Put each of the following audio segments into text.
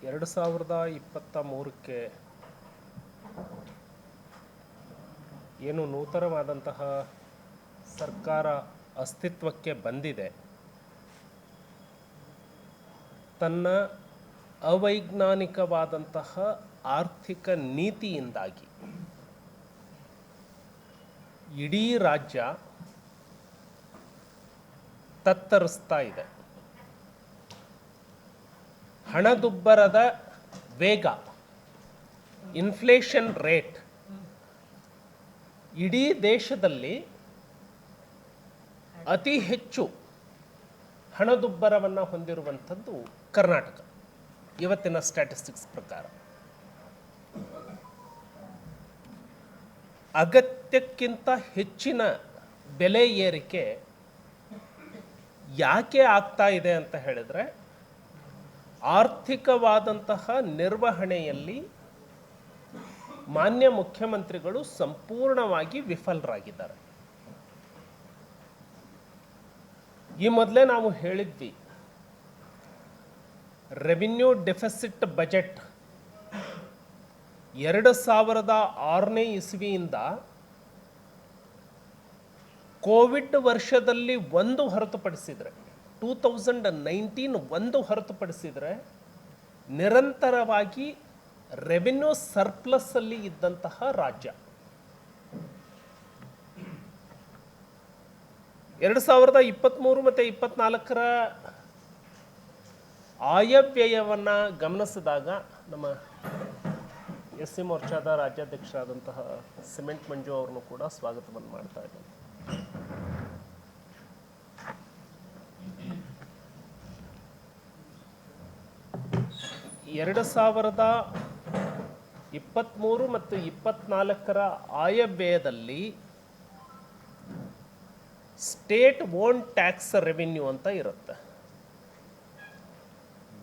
2023ಕ್ಕೆ ಏನು ನೂತನವಾದಂತಹ ಸರ್ಕಾರ ಅಸ್ತಿತ್ವಕ್ಕೆ ಬಂದಿದೆ, ತನ್ನ ಅವೈಜ್ಞಾನಿಕವಾದಂತಹ ಆರ್ಥಿಕ ನೀತಿಯಿಂದಾಗಿ ಇಡೀ ರಾಜ್ಯ ತತ್ತರಿಸ್ತಾ ಇದೆ. ಹಣದುಬ್ಬರದ ವೇಗ, ಇನ್ಫ್ಲೇಷನ್ ರೇಟ್ ಇಡೀ ದೇಶದಲ್ಲಿ ಅತಿ ಹೆಚ್ಚು ಹಣದುಬ್ಬರವನ್ನು ಹೊಂದಿರುವಂಥದ್ದು ಕರ್ನಾಟಕ ಇವತ್ತಿನ ಸ್ಟ್ಯಾಟಿಸ್ಟಿಕ್ಸ್ ಪ್ರಕಾರ. ಅಗತ್ಯಕ್ಕಿಂತ ಹೆಚ್ಚಿನ ಬೆಲೆ ಏರಿಕೆ ಯಾಕೆ ಆಗ್ತಾ ಇದೆ ಅಂತ ಹೇಳಿದ್ರೆ, ಆರ್ಥಿಕವಾದಂತಹ ನಿರ್ವಹಣೆಯಲ್ಲಿ ಮಾನ್ಯ ಮುಖ್ಯಮಂತ್ರಿಗಳು ಸಂಪೂರ್ಣವಾಗಿ ವಿಫಲರಾಗಿದ್ದಾರೆ. ಈ ಮೊದಲೇ ನಾವು ಹೇಳಿದ್ವಿ, ರೆವಿನ್ಯೂ ಡೆಫಿಸಿಟ್ ಬಜೆಟ್ 2006ನೇ ಇಸ್ವಿಯಿಂದ ಕೋವಿಡ್ ವರ್ಷದಲ್ಲಿ ಒಂದು ಹೊರತುಪಡಿಸಿದರೆ 2019 ಒಂದು ಹೊರತುಪಡಿಸಿದರೆ ನಿರಂತರವಾಗಿ ರೆವಿನ್ಯೂ ಸರ್ಪ್ಲಸ್ ಅಲ್ಲಿ ಇದ್ದಂತಹ ರಾಜ್ಯ. 2023 ಮತ್ತು 24ರ ಆಯವ್ಯಯವನ್ನು ಗಮನಿಸಿದಾಗ ನಮ್ಮ ಎಸ್.ಸಿ. ಮೋರ್ಚಾದ ರಾಜ್ಯಾಧ್ಯಕ್ಷರಾದಂತಹ ಸಿಮೆಂಟ್ ಮಂಜು ಅವ್ರನ್ನು ಕೂಡ ಸ್ವಾಗತವನ್ನು ಮಾಡ್ತಾ ಇದ್ದೇನೆ. ಎರಡು 2023 ಮತ್ತು 24ರ ಆಯವ್ಯಯದಲ್ಲಿ ಸ್ಟೇಟ್ ಓನ್ ಟ್ಯಾಕ್ಸ್ ರೆವಿನ್ಯೂ ಅಂತ ಇರುತ್ತೆ.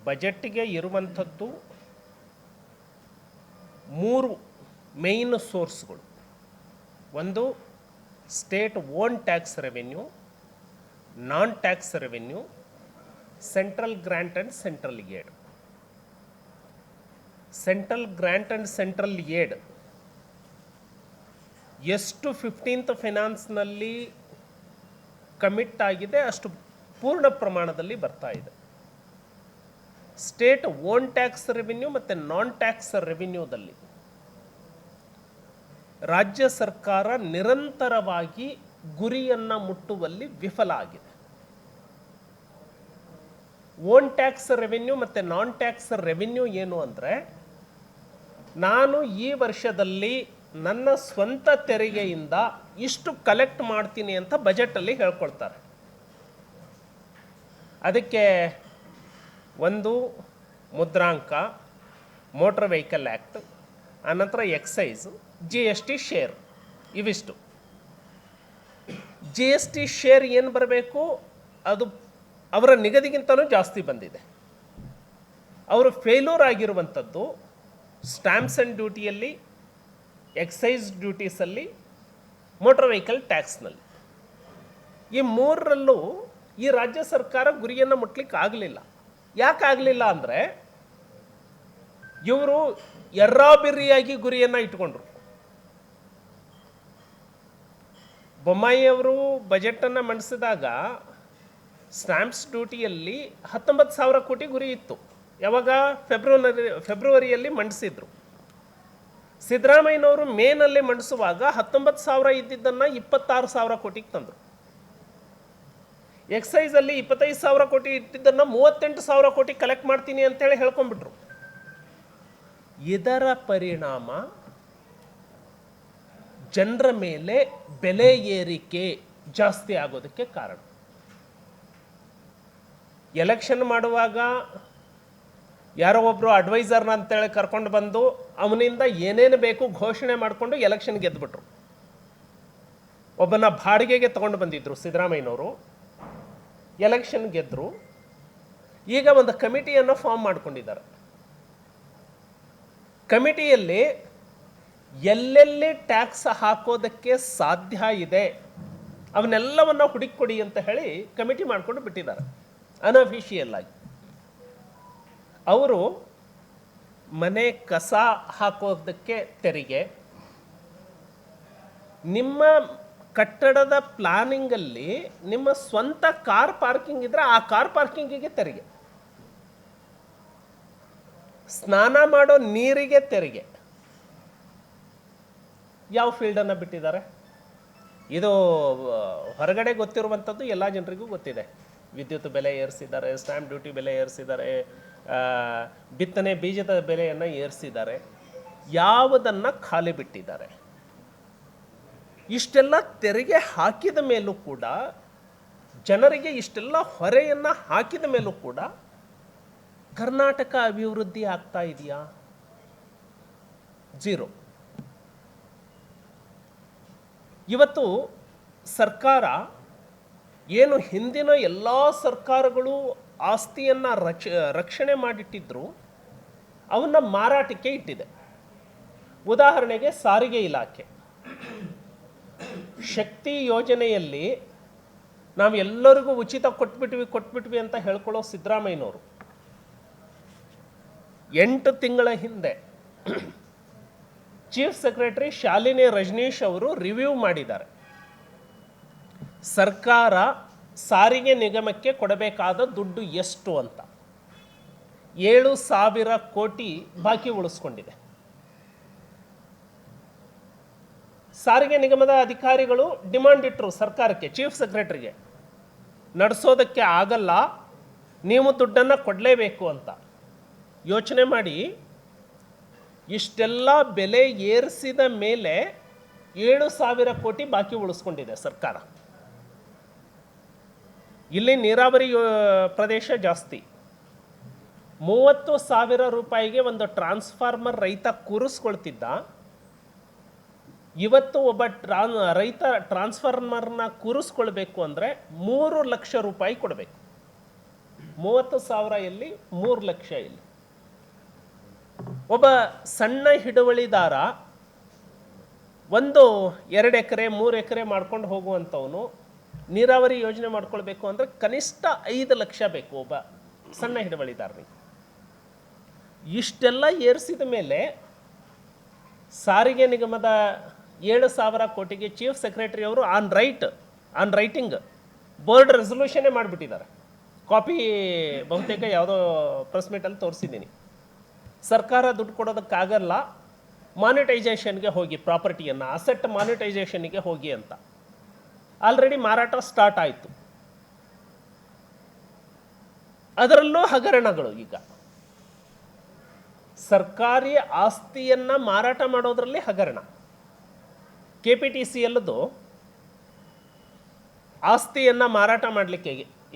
ಬಜೆಟ್ಗೆ ಇರುವಂಥದ್ದು 3 ಮೇನ್ ಸೋರ್ಸ್ಗಳು. ಒಂದು state own tax revenue, non tax revenue, central grant and central aid. Central grant and central aid ಎಷ್ಟು 15th ಫೈನಾನ್ಸ್ನಲ್ಲಿ ಕಮಿಟ್ ಆಗಿದೆ ಅಷ್ಟು ಪೂರ್ಣ ಪ್ರಮಾಣದಲ್ಲಿ ಬರ್ತಾ ಇದೆ. ಸ್ಟೇಟ್ ಓನ್ ಟ್ಯಾಕ್ಸ್ ರೆವಿನ್ಯೂ ಮತ್ತು ನಾನ್ ಟ್ಯಾಕ್ಸ್ ರೆವಿನ್ಯೂದಲ್ಲಿ ರಾಜ್ಯ ಸರ್ಕಾರ ನಿರಂತರವಾಗಿ ಗುರಿಯನ್ನು ಮುಟ್ಟುವಲ್ಲಿ ವಿಫಲ ಆಗಿದೆ. ಓನ್ ಟ್ಯಾಕ್ಸ್ ರೆವಿನ್ಯೂ ಮತ್ತು ನಾನ್ ಟ್ಯಾಕ್ಸ್ ರೆವಿನ್ಯೂ ಏನು ಅಂದರೆ, ನಾನು ಈ ವರ್ಷದಲ್ಲಿ ನನ್ನ ಸ್ವಂತ ತೆರಿಗೆಯಿಂದ ಇಷ್ಟು ಕಲೆಕ್ಟ್ ಮಾಡ್ತೀನಿ ಅಂತ ಬಜೆಟಲ್ಲಿ ಹೇಳ್ಕೊಳ್ತಾರೆ. ಅದಕ್ಕೆ ಒಂದು ಮುದ್ರಾಂಕ, ಮೋಟರ್ ವೆಹಿಕಲ್ ಆ್ಯಕ್ಟ್, ಆನಂತರ ಎಕ್ಸೈಸ್, GST ಶೇರ್, ಇವಿಷ್ಟು. GST ಶೇರ್ ಏನು ಬರಬೇಕು ಅದು ಅವರ ನಿಗದಿಗಿಂತಲೂ ಜಾಸ್ತಿ ಬಂದಿದೆ. ಅವರು ಫೇಲ್ಯೂರ್ ಆಗಿರುವಂಥದ್ದು ಸ್ಟ್ಯಾಂಪ್ಸ್ ಆ್ಯಂಡ್ ಡ್ಯೂಟಿಯಲ್ಲಿ, ಎಕ್ಸೈಸ್ ಡ್ಯೂಟೀಸಲ್ಲಿ, ಮೋಟರ್ ವೆಹಿಕಲ್ ಟ್ಯಾಕ್ಸ್ನಲ್ಲಿ. ಈ 3ರಲ್ಲೂ ಈ ರಾಜ್ಯ ಸರ್ಕಾರ ಗುರಿಯನ್ನು ಮುಟ್ಲಿಕ್ಕೆ ಆಗಲಿಲ್ಲ. ಯಾಕೆ ಆಗಲಿಲ್ಲ ಅಂದರೆ, ಇವರು ಎರ್ರಾಬಿರ್ರಿಯಾಗಿ ಗುರಿಯನ್ನು ಇಟ್ಕೊಂಡ್ರು. ಬೊಮ್ಮಾಯಿಯವರು ಬಜೆಟನ್ನು ಮಂಡಿಸಿದಾಗ ಸ್ಟ್ಯಾಂಪ್ಸ್ ಡ್ಯೂಟಿಯಲ್ಲಿ 19,000 ಕೋಟಿ ಗುರಿ ಇತ್ತು. ಯಾವಾಗ ಫೆಬ್ರವರಿಯಲ್ಲಿ ಮಂಡಿಸಿದ್ರು. ಸಿದ್ದರಾಮಯ್ಯನವರು ಮೇನಲ್ಲಿ ಮಂಡಿಸುವಾಗ 19,000 ಇದ್ದಿದ್ದನ್ನು 26,000 ಕೋಟಿಗೆ ತಂದರು. ಎಕ್ಸೈಸಲ್ಲಿ 25,000 ಕೋಟಿ ಇಟ್ಟಿದ್ದನ್ನು 38,000 ಕೋಟಿ ಕಲೆಕ್ಟ್ ಮಾಡ್ತೀನಿ ಅಂತೇಳಿ ಹೇಳ್ಕೊಂಡ್ಬಿಟ್ರು. ಇದರ ಪರಿಣಾಮ ಜನರ ಮೇಲೆ ಬೆಲೆ ಏರಿಕೆ ಜಾಸ್ತಿ ಆಗೋದಕ್ಕೆ ಕಾರಣ. ಎಲೆಕ್ಷನ್ ಮಾಡುವಾಗ ಯಾರೋ ಒಬ್ಬರು ಅಡ್ವೈಸರ್ನ ಅಂತೇಳಿ ಕರ್ಕೊಂಡು ಬಂದು ಅವನಿಂದ ಏನೇನು ಬೇಕು ಘೋಷಣೆ ಮಾಡಿಕೊಂಡು ಎಲೆಕ್ಷನ್ ಗೆದ್ದುಬಿಟ್ರು. ಒಬ್ಬನ ಬಾಡಿಗೆಗೆ ತಗೊಂಡು ಬಂದಿದ್ರು ಸಿದ್ದರಾಮಯ್ಯನವರು, ಎಲೆಕ್ಷನ್ ಗೆದ್ದರು. ಈಗ ಒಂದು ಕಮಿಟಿಯನ್ನು ಫಾರ್ಮ್ ಮಾಡಿಕೊಂಡಿದ್ದಾರೆ. ಕಮಿಟಿಯಲ್ಲಿ ಎಲ್ಲೆಲ್ಲಿ ಟ್ಯಾಕ್ಸ್ ಹಾಕೋದಕ್ಕೆ ಸಾಧ್ಯ ಇದೆ ಅವನ್ನೆಲ್ಲವನ್ನ ಹುಡುಕಿಕೊಡಿ ಅಂತ ಹೇಳಿ ಕಮಿಟಿ ಮಾಡಿಕೊಂಡು ಬಿಟ್ಟಿದ್ದಾರೆ ಅನ್ಅಫಿಷಿಯಲ್ ಆಗಿ. ಅವರು ಮನೆ ಕಸ ಹಾಕೋದಕ್ಕೆ ತೆರಿಗೆ, ನಿಮ್ಮ ಕಟ್ಟಡದ ಪ್ಲಾನಿಂಗಲ್ಲಿ ನಿಮ್ಮ ಸ್ವಂತ ಕಾರ್ ಪಾರ್ಕಿಂಗ್ ಇದ್ರೆ ಆ ಕಾರ್ ಪಾರ್ಕಿಂಗಿಗೆ ತೆರಿಗೆ, ಸ್ನಾನ ಮಾಡೋ ನೀರಿಗೆ ತೆರಿಗೆ. ಯಾವ ಫೀಲ್ಡನ್ನು ಬಿಟ್ಟಿದ್ದಾರೆ? ಇದು ಹೊರಗಡೆ ಗೊತ್ತಿರುವಂಥದ್ದು ಎಲ್ಲ ಜನರಿಗೂ ಗೊತ್ತಿದೆ. ವಿದ್ಯುತ್ ಬೆಲೆ ಏರಿಸಿದ್ದಾರೆ, ಸ್ಟ್ಯಾಂಪ್ ಡ್ಯೂಟಿ ಬೆಲೆ ಏರಿಸಿದ್ದಾರೆ, ಬಿತ್ತನೆ ಬೀಜದ ಬೆಲೆಯನ್ನು ಏರಿಸಿದ್ದಾರೆ. ಯಾವುದನ್ನು ಖಾಲಿ ಬಿಟ್ಟಿದ್ದಾರೆ? ಇಷ್ಟೆಲ್ಲ ತೆರಿಗೆ ಹಾಕಿದ ಮೇಲೂ ಕೂಡ, ಜನರಿಗೆ ಇಷ್ಟೆಲ್ಲ ಹೊರೆಯನ್ನು ಹಾಕಿದ ಮೇಲೂ ಕೂಡ ಕರ್ನಾಟಕ ಅಭಿವೃದ್ಧಿ ಆಗ್ತಾ ಇದೆಯಾ? ಝೀರೋ. ಇವತ್ತು ಸರ್ಕಾರ ಏನು ಹಿಂದಿನ ಎಲ್ಲ ಸರ್ಕಾರಗಳು ಆಸ್ತಿಯನ್ನು ರಕ್ಷಣೆ ಮಾಡಿಟ್ಟಿದ್ರು, ಅವನ್ನ ಮಾರಾಟಕ್ಕೆ ಇಟ್ಟಿದೆ. ಉದಾಹರಣೆಗೆ ಸಾರಿಗೆ ಇಲಾಖೆ, ಶಕ್ತಿ ಯೋಜನೆಯಲ್ಲಿ ನಾವು ಎಲ್ಲರಿಗೂ ಉಚಿತ ಕೊಟ್ಬಿಟ್ವಿ ಅಂತ ಹೇಳ್ಕೊಳ್ಳೋ ಸಿದ್ದರಾಮಯ್ಯನವರು 8 ತಿಂಗಳ ಹಿಂದೆ ಚೀಫ್ ಸೆಕ್ರೆಟರಿ ಶಾಲಿನಿ ರಜನೀಶ್ ಅವರು ರಿವ್ಯೂ ಮಾಡಿದ್ದಾರೆ. ಸರ್ಕಾರ ಸಾರಿಗೆ ನಿಗಮಕ್ಕೆ ಕೊಡಬೇಕಾದ ದುಡ್ಡು ಎಷ್ಟು ಅಂತ. 7,000 ಕೋಟಿ ಬಾಕಿ ಉಳಿಸ್ಕೊಂಡಿದೆ. ಸಾರಿಗೆ ನಿಗಮದ ಅಧಿಕಾರಿಗಳು ಡಿಮಾಂಡ್ ಇಟ್ಟರು ಸರ್ಕಾರಕ್ಕೆ, ಚೀಫ್ ಸೆಕ್ರೆಟರಿಗೆ, ನಡೆಸೋದಕ್ಕೆ ಆಗಲ್ಲ, ನೀವು ದುಡ್ಡನ್ನು ಕೊಡಲೇಬೇಕು ಅಂತ. ಯೋಚನೆ ಮಾಡಿ, ಇಷ್ಟೆಲ್ಲ ಬೆಲೆ ಏರಿಸಿದ ಮೇಲೆ 7,000 ಕೋಟಿ ಬಾಕಿ ಉಳಿಸ್ಕೊಂಡಿದೆ ಸರ್ಕಾರ. ಇಲ್ಲಿ ನೀರಾವರಿ ಪ್ರದೇಶ ಜಾಸ್ತಿ. 30,000 ರೂಪಾಯಿಗೆ ಒಂದು ಟ್ರಾನ್ಸ್ಫಾರ್ಮರ್ ರೈತ ಕೂರಿಸ್ಕೊಳ್ತಿದ್ದ. ಇವತ್ತು ಒಬ್ಬ ರೈತ ಟ್ರಾನ್ಸ್ಫಾರ್ಮರ್ನ ಕೂರಿಸ್ಕೊಳ್ಬೇಕು ಅಂದರೆ 3 ಲಕ್ಷ ರೂಪಾಯಿ ಕೊಡಬೇಕು. 30,000 ಎಲ್ಲಿ, 3 ಲಕ್ಷ ಇಲ್ಲಿ. ಒಬ್ಬ ಸಣ್ಣ ಹಿಡುವಳಿದಾರ 1-2 ಎಕರೆ 3 ಎಕರೆ ಮಾಡ್ಕೊಂಡು ಹೋಗುವಂಥವನು ನೀರಾವರಿ ಯೋಜನೆ ಮಾಡ್ಕೊಳ್ಬೇಕು ಅಂದರೆ ಕನಿಷ್ಠ 5 ಲಕ್ಷ ಬೇಕು ಒಬ್ಬ ಸಣ್ಣ ಹಿಡುವಳಿದಾರನಿಗೆ. ಇಷ್ಟೆಲ್ಲ ಏರಿಸಿದ ಮೇಲೆ ಸಾರಿಗೆ ನಿಗಮದ 7,000 ಕೋಟಿಗೆ ಚೀಫ್ ಸೆಕ್ರೆಟರಿ ಅವರು ಆನ್ ರೈಟಿಂಗ್ ಬೋರ್ಡ್ ರೆಸೊಲ್ಯೂಷನ್ನೇ ಮಾಡಿಬಿಟ್ಟಿದ್ದಾರೆ. ಕಾಪಿ ಬಹುತೇಕ ಯಾವುದೋ ಪ್ರೆಸ್ ಮೀಟಲ್ಲಿ ತೋರಿಸಿದ್ದೀನಿ. ಸರ್ಕಾರ ದುಡ್ಡು ಕೊಡೋದಕ್ಕಾಗಲ್ಲ, ಮಾನಿಟೈಸೇಷನ್ಗೆ ಹೋಗಿ, ಪ್ರಾಪರ್ಟಿಯನ್ನು ಅಸೆಟ್ ಮಾನಿಟೈಸೇಷನ್ಗೆ ಹೋಗಿ ಅಂತ. ಆಲ್ರೆಡಿ ಮಾರಾಟ ಸ್ಟಾರ್ಟ್ ಆಯಿತು. ಅದರಲ್ಲೂ ಹಗರಣಗಳು. ಈಗ ಸರ್ಕಾರಿ ಆಸ್ತಿಯನ್ನು ಮಾರಾಟ ಮಾಡೋದರಲ್ಲಿ ಹಗರಣ. KPTCLದು ಆಸ್ತಿಯನ್ನು ಮಾರಾಟ ಮಾಡಲಿಕ್ಕೆ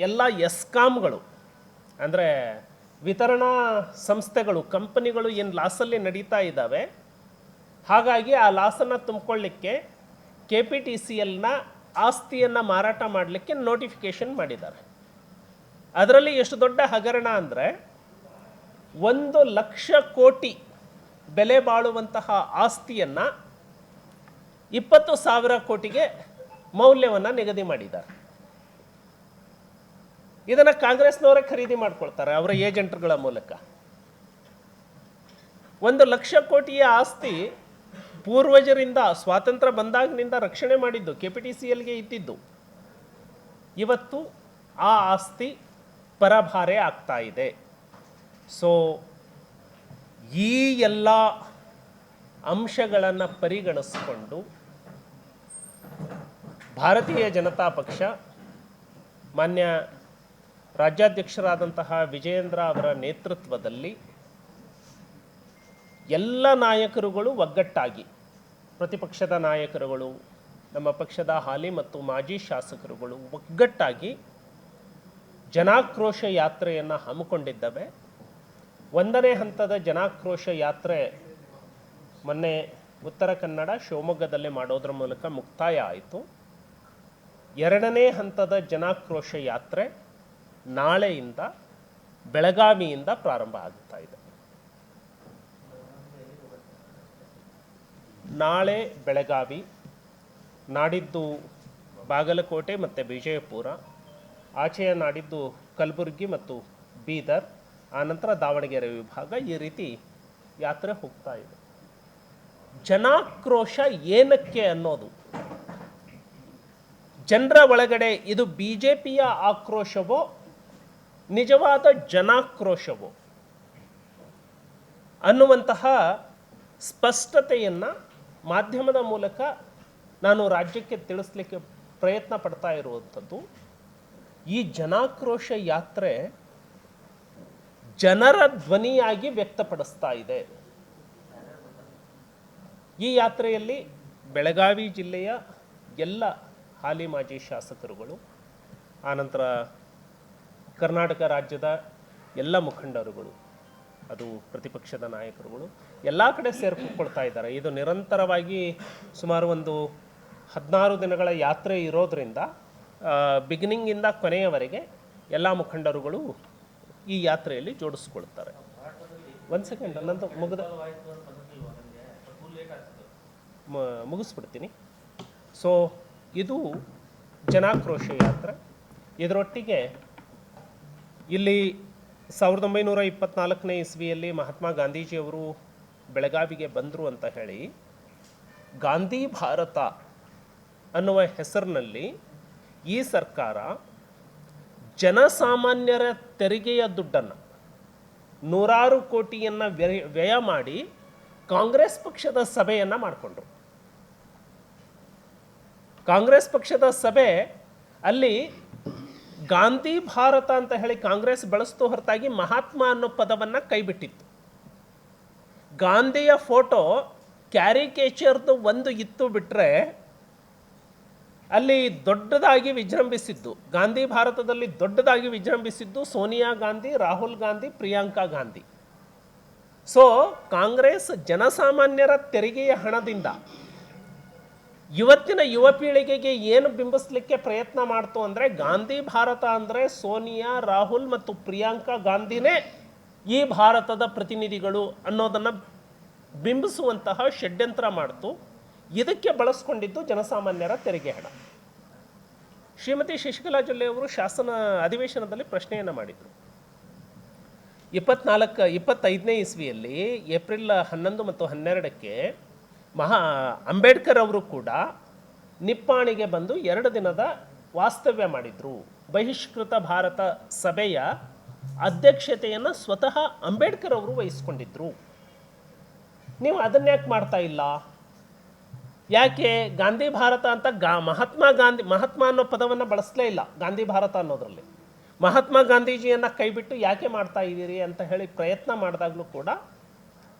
ಎಲ್ಲ ಎಸ್ಕಾಮ್ಗಳು ಅಂದರೆ ವಿತರಣಾ ಸಂಸ್ಥೆಗಳು, ಕಂಪನಿಗಳು ಏನು ಲಾಸಲ್ಲಿ ನಡೀತಾ ಇದ್ದಾವೆ, ಹಾಗಾಗಿ ಆ ಲಾಸನ್ನು ತುಂಬಿಕೊಳ್ಳಿಕ್ಕೆ KPTCLನ ಆಸ್ತಿಯನ್ನು ಮಾರಾಟ ಮಾಡಲಿಕ್ಕೆ ನೋಟಿಫಿಕೇಶನ್ ಮಾಡಿದ್ದಾರೆ. ಅದರಲ್ಲಿ ಎಷ್ಟು ದೊಡ್ಡ ಹಗರಣ ಅಂದರೆ 1 ಲಕ್ಷ ಕೋಟಿ ಬೆಲೆ ಬಾಳುವಂತಹ ಆಸ್ತಿಯನ್ನು 20,000 ಕೋಟಿಗೆ ಮೌಲ್ಯವನ್ನು ನಿಗದಿ ಮಾಡಿದ್ದಾರೆ. ಇದನ್ನು ಕಾಂಗ್ರೆಸ್ನವರೇ ಖರೀದಿ ಮಾಡ್ಕೊಳ್ತಾರೆ ಅವರ ಏಜೆಂಟ್ಗಳ ಮೂಲಕ. 1 ಲಕ್ಷ ಕೋಟಿಯ ಆಸ್ತಿ ಪೂರ್ವಜರಿಂದ ಸ್ವಾತಂತ್ರ್ಯ ಬಂದಾಗಿನಿಂದ ರಕ್ಷಣೆ ಮಾಡಿದ್ದು, KPTCLಗೆ ಇದ್ದಿದ್ದು. ಇವತ್ತು ಆ ಆಸ್ತಿ ಪರಭಾರೆ ಆಗ್ತಾ ಇದೆ. ಸೊ ಈ ಎಲ್ಲ ಅಂಶಗಳನ್ನು ಪರಿಗಣಿಸಿಕೊಂಡು ಭಾರತೀಯ ಜನತಾ ಪಕ್ಷ ಮಾನ್ಯ ರಾಜ್ಯಾಧ್ಯಕ್ಷರಾದಂತಹ ವಿಜಯೇಂದ್ರ ಅವರ ನೇತೃತ್ವದಲ್ಲಿ ಎಲ್ಲ ನಾಯಕರುಗಳು ಒಗ್ಗಟ್ಟಾಗಿ, ಪ್ರತಿಪಕ್ಷದ ನಾಯಕರುಗಳು, ನಮ್ಮ ಪಕ್ಷದ ಹಾಲಿ ಮತ್ತು ಮಾಜಿ ಶಾಸಕರುಗಳು ಒಗ್ಗಟ್ಟಾಗಿ ಜನಾಕ್ರೋಶ ಯಾತ್ರೆಯನ್ನು ಹಮ್ಮಿಕೊಂಡಿದ್ದೇವೆ. 1ನೇ ಹಂತದ ಜನಾಕ್ರೋಶ ಯಾತ್ರೆ ಮೊನ್ನೆ ಉತ್ತರ ಕನ್ನಡ ಶಿವಮೊಗ್ಗದಲ್ಲೇ ಮಾಡೋದ್ರ ಮೂಲಕ ಮುಕ್ತಾಯ ಆಯಿತು. 2ನೇ ಹಂತದ ಜನಾಕ್ರೋಶ ಯಾತ್ರೆ ನಾಳೆಯಿಂದ ಬೆಳಗಾವಿಯಿಂದ ಪ್ರಾರಂಭ ಆಗ್ತಾ ಇದೆ. ನಾಳೆ ಬೆಳಗಾವಿ, ನಾಡಿದ್ದು ಬಾಗಲಕೋಟೆ ಮತ್ತು ವಿಜಯಪುರ, ಆಚೆಯ ನಾಡಿದ್ದು ಕಲಬುರಗಿ ಮತ್ತು ಬೀದರ್, ಆನಂತರ ದಾವಣಗೆರೆ ವಿಭಾಗ, ಈ ರೀತಿ ಯಾತ್ರೆ ಹೋಗ್ತಾ ಇದೆ. ಜನಾಕ್ರೋಶ ಏನಕ್ಕೆ ಅನ್ನೋದು, ಜನರ ಒಳಗಡೆ ಇದು ಬಿಜೆಪಿಯ ಆಕ್ರೋಶವೋ ನಿಜವಾದ ಜನಾಕ್ರೋಶವೋ ಅನ್ನುವಂತಹ ಸ್ಪಷ್ಟತೆಯನ್ನು ಮಾಧ್ಯಮದ ಮೂಲಕ ನಾನು ರಾಜ್ಯಕ್ಕೆ ತಿಳಿಸ್ಲಿಕ್ಕೆ ಪ್ರಯತ್ನ ಪಡ್ತಾ ಇರುವಂಥದ್ದು. ಈ ಜನಾಕ್ರೋಶ ಯಾತ್ರೆ ಜನರ ಧ್ವನಿಯಾಗಿ ವ್ಯಕ್ತಪಡಿಸ್ತಾ ಇದೆ. ಈ ಯಾತ್ರೆಯಲ್ಲಿ ಬೆಳಗಾವಿ ಜಿಲ್ಲೆಯ ಎಲ್ಲ ಹಾಲಿ ಮಾಜಿ ಶಾಸಕರುಗಳು, ಆನಂತರ ಕರ್ನಾಟಕ ರಾಜ್ಯದ ಎಲ್ಲ ಮುಖಂಡರುಗಳು, ಅದು ಪ್ರತಿಪಕ್ಷದ ನಾಯಕರುಗಳು ಎಲ್ಲ ಕಡೆ ಸೇರ್ಕೊಳ್ತಾ ಇದ್ದಾರೆ. ಇದು ನಿರಂತರವಾಗಿ ಸುಮಾರು ಒಂದು 16 ದಿನಗಳ ಯಾತ್ರೆ ಇರೋದರಿಂದ ಬಿಗಿನಿಂಗಿಂದ ಕೊನೆಯವರೆಗೆ ಎಲ್ಲ ಮುಖಂಡರುಗಳು ಈ ಯಾತ್ರೆಯಲ್ಲಿ ಜೋಡಿಸ್ಕೊಳ್ತಾರೆ. ಒಂದು ಸೆಕೆಂಡ್, ನಂದು ಮುಗಿಸ್ಬಿಡ್ತೀನಿ. ಸೊ ಇದು ಜನಾಕ್ರೋಶ ಯಾತ್ರೆ. ಇದರೊಟ್ಟಿಗೆ ಇಲ್ಲಿ 1924ನೇ ಇಸ್ವಿಯಲ್ಲಿ ಮಹಾತ್ಮ ಗಾಂಧೀಜಿಯವರು ಬೆಳಗಾವಿಗೆ ಬಂದರು ಅಂತ ಹೇಳಿ ಗಾಂಧಿ ಭಾರತ ಅನ್ನುವ ಹೆಸರಿನಲ್ಲಿ ಈ ಸರ್ಕಾರ ಜನಸಾಮಾನ್ಯರ ತೆರಿಗೆಯ ದುಡ್ಡನ್ನು 100 ಕೋಟಿಯನ್ನು ವ್ಯಯ ಮಾಡಿ ಕಾಂಗ್ರೆಸ್ ಪಕ್ಷದ ಸಭೆಯನ್ನು ಮಾಡಿಕೊಂಡ್ರು. ಕಾಂಗ್ರೆಸ್ ಪಕ್ಷದ ಸಭೆ ಅಲ್ಲಿ ಗಾಂಧಿ ಭಾರತ ಅಂತ ಹೇಳಿ ಕಾಂಗ್ರೆಸ್ ಬಳಸ್ತೋ ಹೊರತಾಗಿ ಮಹಾತ್ಮ ಅನ್ನೋ ಪದವನ್ನು ಕೈಬಿಟ್ಟಿತ್ತು. ಗಾಂಧಿಯ ಫೋಟೋ ಕ್ಯಾರಿಕೇಚರ್ದು ಒಂದು ಇತ್ತು ಬಿಟ್ಟರೆ ಅಲ್ಲಿ ದೊಡ್ಡದಾಗಿ ವಿಜೃಂಭಿಸಿದ್ದು, ಗಾಂಧಿ ಭಾರತದಲ್ಲಿ ದೊಡ್ಡದಾಗಿ ವಿಜೃಂಭಿಸಿದ್ದು ಸೋನಿಯಾ ಗಾಂಧಿ, ರಾಹುಲ್ ಗಾಂಧಿ, ಪ್ರಿಯಾಂಕಾ ಗಾಂಧಿ. ಸೊ ಕಾಂಗ್ರೆಸ್ ಜನಸಾಮಾನ್ಯರ ತೆರಿಗೆಯ ಹಣದಿಂದ ಇವತ್ತಿನ ಯುವ ಪೀಳಿಗೆಗೆ ಏನು ಬಿಂಬಿಸ್ಲಿಕ್ಕೆ ಪ್ರಯತ್ನ ಮಾಡ್ತು ಅಂದರೆ ಗಾಂಧಿ ಭಾರತ ಅಂದರೆ ಸೋನಿಯಾ, ರಾಹುಲ್ ಮತ್ತು ಪ್ರಿಯಾಂಕಾ ಗಾಂಧಿನೇ ಈ ಭಾರತದ ಪ್ರತಿನಿಧಿಗಳು ಅನ್ನೋದನ್ನು ಬಿಂಬಿಸುವಂತಹ ಷಡ್ಯಂತ್ರ ಮಾಡ್ತು. ಇದಕ್ಕೆ ಬಳಸ್ಕೊಂಡಿದ್ದು ಜನಸಾಮಾನ್ಯರ ತೆರಿಗೆ ಹಣ. ಶ್ರೀಮತಿ ಶಶಿಕಲಾ ಜೊಲ್ಲೆ ಅವರು ಶಾಸನ ಅಧಿವೇಶನದಲ್ಲಿ ಪ್ರಶ್ನೆಯನ್ನು ಮಾಡಿದರು. 25ನೇ ಇಸ್ವಿಯಲ್ಲಿ ಏಪ್ರಿಲ್ 11 ಮತ್ತು 12ಕ್ಕೆ ಅಂಬೇಡ್ಕರ್ ಅವರು ಕೂಡ ನಿಪ್ಪಾಣಿಗೆ ಬಂದು 2 ದಿನದ ವಾಸ್ತವ್ಯ ಮಾಡಿದರು. ಬಹಿಷ್ಕೃತ ಭಾರತ ಸಭೆಯ ಅಧ್ಯಕ್ಷತೆಯನ್ನು ಸ್ವತಃ ಅಂಬೇಡ್ಕರ್ ಅವರು ವಹಿಸ್ಕೊಂಡಿದ್ರು. ನೀವು ಅದನ್ನ್ಯಾಕೆ ಮಾಡ್ತಾ ಇಲ್ಲ? ಯಾಕೆ ಗಾಂಧಿ ಭಾರತ ಅಂತ ಮಹಾತ್ಮ ಅನ್ನೋ ಪದವನ್ನು ಬಳಸಲೇ ಇಲ್ಲ ಗಾಂಧಿ ಭಾರತ ಅನ್ನೋದ್ರಲ್ಲಿ. ಮಹಾತ್ಮ ಗಾಂಧೀಜಿಯನ್ನು ಕೈಬಿಟ್ಟು ಯಾಕೆ ಮಾಡ್ತಾ ಇದ್ದೀರಿ ಅಂತ ಹೇಳಿ ಪ್ರಯತ್ನ ಮಾಡಿದಾಗಲೂ ಕೂಡ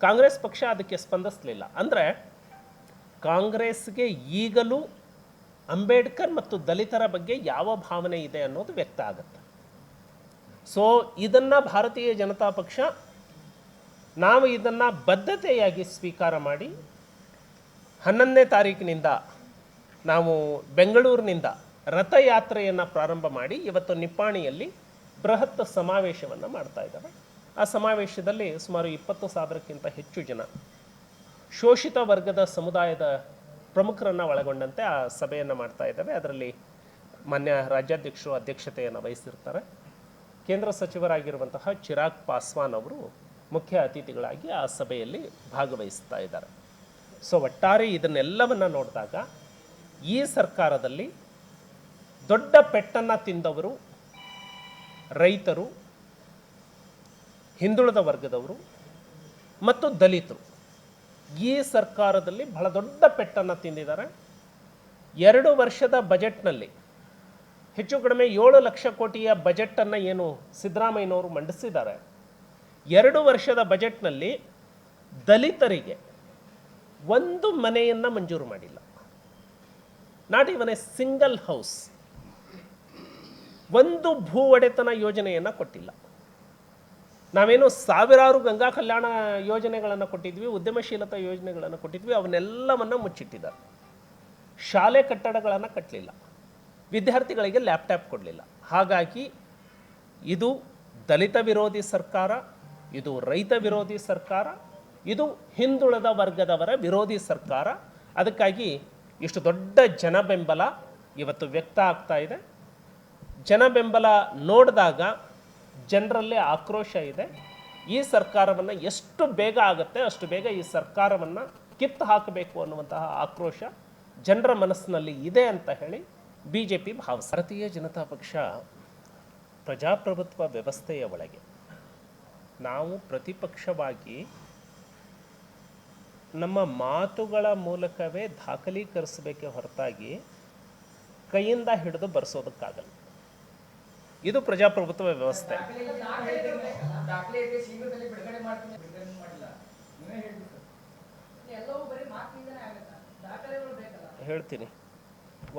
ಕಾಂಗ್ರೆಸ್ ಪಕ್ಷ ಅದಕ್ಕೆ ಸ್ಪಂದಿಸಲಿಲ್ಲ. ಅಂದರೆ ಕಾಂಗ್ರೆಸ್ಗೆ ಈಗಲೂ ಅಂಬೇಡ್ಕರ್ ಮತ್ತು ದಲಿತರ ಬಗ್ಗೆ ಯಾವ ಭಾವನೆ ಇದೆ ಅನ್ನೋದು ವ್ಯಕ್ತ ಆಗುತ್ತೆ. ಸೊ ಇದನ್ನು ಭಾರತೀಯ ಜನತಾ ಪಕ್ಷ ನಾವು ಇದನ್ನು ಬದ್ಧತೆಯಾಗಿ ಸ್ವೀಕಾರ ಮಾಡಿ 11ನೇ ತಾರೀಕಿನಿಂದ ನಾವು ಬೆಂಗಳೂರಿನಿಂದ ರಥಯಾತ್ರೆಯನ್ನು ಪ್ರಾರಂಭ ಮಾಡಿ ಇವತ್ತು ನಿಪ್ಪಾಣಿಯಲ್ಲಿ ಬೃಹತ್ ಸಮಾವೇಶವನ್ನು ಮಾಡ್ತಾ ಇದ್ದಾವೆ. ಆ ಸಮಾವೇಶದಲ್ಲಿ ಸುಮಾರು 20,000ಕ್ಕಿಂತ ಹೆಚ್ಚು ಜನ ಶೋಷಿತ ವರ್ಗದ ಸಮುದಾಯದ ಪ್ರಮುಖರನ್ನು ಒಳಗೊಂಡಂತೆ ಆ ಸಭೆಯನ್ನು ಮಾಡ್ತಾ ಇದ್ದಾವೆ. ಅದರಲ್ಲಿ ಮಾನ್ಯ ರಾಜ್ಯಾಧ್ಯಕ್ಷರು ಅಧ್ಯಕ್ಷತೆಯನ್ನು ವಹಿಸಿರ್ತಾರೆ. ಕೇಂದ್ರ ಸಚಿವರಾಗಿರುವಂತಹ ಚಿರಾಗ್ ಪಾಸ್ವಾನ್ ಅವರು ಮುಖ್ಯ ಅತಿಥಿಗಳಾಗಿ ಆ ಸಭೆಯಲ್ಲಿ ಭಾಗವಹಿಸ್ತಾ ಇದ್ದಾರೆ. ಸೊ ಒಟ್ಟಾರೆ ಇದನ್ನೆಲ್ಲವನ್ನು ನೋಡಿದಾಗ ಈ ಸರ್ಕಾರದಲ್ಲಿ ದೊಡ್ಡ ಪೆಟ್ಟನ್ನು ತಿಂದವರು ರೈತರು, ಹಿಂದುಳಿದ ವರ್ಗದವರು ಮತ್ತು ದಲಿತರು ಈ ಸರ್ಕಾರದಲ್ಲಿ ಬಹಳ ದೊಡ್ಡ ಪೆಟ್ಟನ್ನು ತಿಂದಿದ್ದಾರೆ. 2 ವರ್ಷದ ಬಜೆಟ್ನಲ್ಲಿ ಹೆಚ್ಚು ಕಡಿಮೆ 7 ಲಕ್ಷ ಕೋಟಿಯ ಬಜೆಟನ್ನು ಏನು ಸಿದ್ದರಾಮಯ್ಯನವರು ಮಂಡಿಸಿದ್ದಾರೆ, 2 ವರ್ಷದ ಬಜೆಟ್ನಲ್ಲಿ ದಲಿತರಿಗೆ ಒಂದು ಮನೆಯನ್ನು ಮಂಜೂರು ಮಾಡಿಲ್ಲ. Not even A single house. ಒಂದು ಭೂ ಒಡೆತನ ಯೋಜನೆಯನ್ನು ಕೊಟ್ಟಿಲ್ಲ. ನಾವೇನು ಸಾವಿರಾರು ಗಂಗಾ ಕಲ್ಯಾಣ ಯೋಜನೆಗಳನ್ನು ಕೊಟ್ಟಿದ್ವಿ, ಉದ್ಯಮಶೀಲತಾ ಯೋಜನೆಗಳನ್ನು ಕೊಟ್ಟಿದ್ವಿ, ಅವನ್ನೆಲ್ಲವನ್ನು ಮುಚ್ಚಿಟ್ಟಿದ್ದಾರೆ. ಶಾಲೆ ಕಟ್ಟಡಗಳನ್ನು ಕಟ್ಟಲಿಲ್ಲ, ವಿದ್ಯಾರ್ಥಿಗಳಿಗೆ ಲ್ಯಾಪ್ಟಾಪ್ ಕೊಡಲಿಲ್ಲ. ಹಾಗಾಗಿ ಇದು ದಲಿತ ವಿರೋಧಿ ಸರ್ಕಾರ, ಇದು ರೈತ ವಿರೋಧಿ ಸರ್ಕಾರ, ಇದು ಹಿಂದುಳಿದ ವರ್ಗದವರ ವಿರೋಧಿ ಸರ್ಕಾರ. ಅದಕ್ಕಾಗಿ ಇಷ್ಟು ದೊಡ್ಡ ಜನಬೆಂಬಲ ಇವತ್ತು ವ್ಯಕ್ತ ಆಗ್ತಾ ಇದೆ. ಜನಬೆಂಬಲ ನೋಡಿದಾಗ ಜನರಲ್ಲೇ ಆಕ್ರೋಶ ಇದೆ. ಈ ಸರ್ಕಾರವನ್ನು ಎಷ್ಟು ಬೇಗ ಆಗುತ್ತೆ ಅಷ್ಟು ಬೇಗ ಈ ಸರ್ಕಾರವನ್ನು ಕಿತ್ತು ಹಾಕಬೇಕು ಅನ್ನುವಂತಹ ಆಕ್ರೋಶ ಜನರ ಮನಸ್ಸಿನಲ್ಲಿ ಇದೆ ಅಂತ ಹೇಳಿ BJP ಭಾವಿಸ. ಭಾರತೀಯ ಜನತಾ ಪಕ್ಷ ಪ್ರಜಾಪ್ರಭುತ್ವ ವ್ಯವಸ್ಥೆಯ ಒಳಗೆ ನಾವು ಪ್ರತಿಪಕ್ಷವಾಗಿ ನಮ್ಮ ಮಾತುಗಳ ಮೂಲಕವೇ ದಾಖಲೀಕರಿಸಬೇಕೆ ಹೊರತಾಗಿ ಕೈಯಿಂದ ಹಿಡಿದು ಬರೆಸೋದಕ್ಕಾಗಲ್ಲ. ಇದು ಪ್ರಜಾಪ್ರಭುತ್ವ ವ್ಯವಸ್ಥೆ. ಹೇಳ್ತೀನಿ.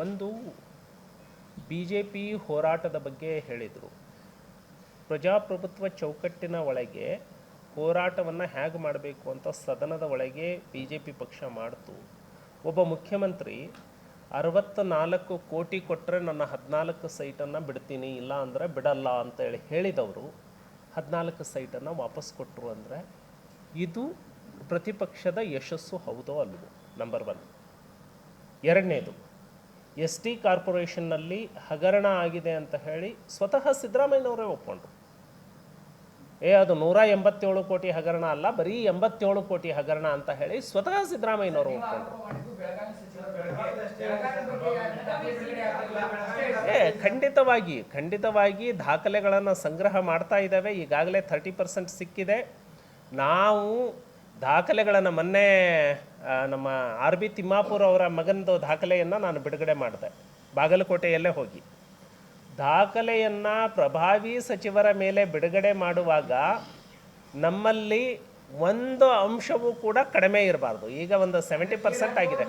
ಒಂದು BJP ಹೋರಾಟದ ಬಗ್ಗೆ ಹೇಳಿದರು. ಪ್ರಜಾಪ್ರಭುತ್ವ ಚೌಕಟ್ಟಿನ ಒಳಗೆ ಹೋರಾಟವನ್ನು ಹೇಗೆ ಮಾಡಬೇಕು ಅಂತ ಸದನದ ಒಳಗೆ BJP ಪಕ್ಷ ಮಾಡ್ತು. ಒಬ್ಬ ಮುಖ್ಯಮಂತ್ರಿ 64 ಕೋಟಿ ಕೊಟ್ಟರೆ ನನ್ನ 14 ಸೈಟನ್ನು ಬಿಡ್ತೀನಿ, ಇಲ್ಲ ಅಂದರೆ ಬಿಡಲ್ಲ ಅಂತೇಳಿ ಹೇಳಿದವರು 14 ಸೈಟನ್ನು ವಾಪಸ್ ಕೊಟ್ಟರು ಅಂದರೆ ಇದು ಪ್ರತಿಪಕ್ಷದ ಯಶಸ್ಸು ಹೌದೋ ಅಲ್ವೋ? ನಂಬರ್ 1. ಎರಡನೇದು, ST ಕಾರ್ಪೊರೇಷನ್ನಲ್ಲಿ ಹಗರಣ ಆಗಿದೆ ಅಂತ ಹೇಳಿ ಸ್ವತಃ ಸಿದ್ದರಾಮಯ್ಯನವರೇ ಒಪ್ಕೊಂಡ್ರು. ಅದು 187 ಕೋಟಿ ಹಗರಣ ಅಲ್ಲ, ಬರೀ 87 ಕೋಟಿ ಹಗರಣ ಅಂತ ಹೇಳಿ ಸ್ವತಃ ಸಿದ್ದರಾಮಯ್ಯನವರು ಒಪ್ಕೊಂಡ್ರು. ಖಂಡಿತವಾಗಿ ದಾಖಲೆಗಳನ್ನು ಸಂಗ್ರಹ ಮಾಡ್ತಾ ಇದ್ದಾವೆ. ಈಗಾಗಲೇ 30% ಸಿಕ್ಕಿದೆ. ನಾವು ದಾಖಲೆಗಳನ್ನು ಮೊನ್ನೆ ನಮ್ಮ RB ತಿಮ್ಮಾಪುರ್ ಅವರ ಮಗನದು ದಾಖಲೆಯನ್ನು ನಾನು ಬಿಡುಗಡೆ ಮಾಡಿದೆ, ಬಾಗಲಕೋಟೆಯಲ್ಲೇ ಹೋಗಿ. ದಾಖಲೆಯನ್ನು ಪ್ರಭಾವಿ ಸಚಿವರ ಮೇಲೆ ಬಿಡುಗಡೆ ಮಾಡುವಾಗ ನಮ್ಮಲ್ಲಿ ಒಂದು ಅಂಶವೂ ಕೂಡ ಕಡಿಮೆ ಇರಬಾರ್ದು. ಈಗ ಒಂದು 70% ಆಗಿದೆ.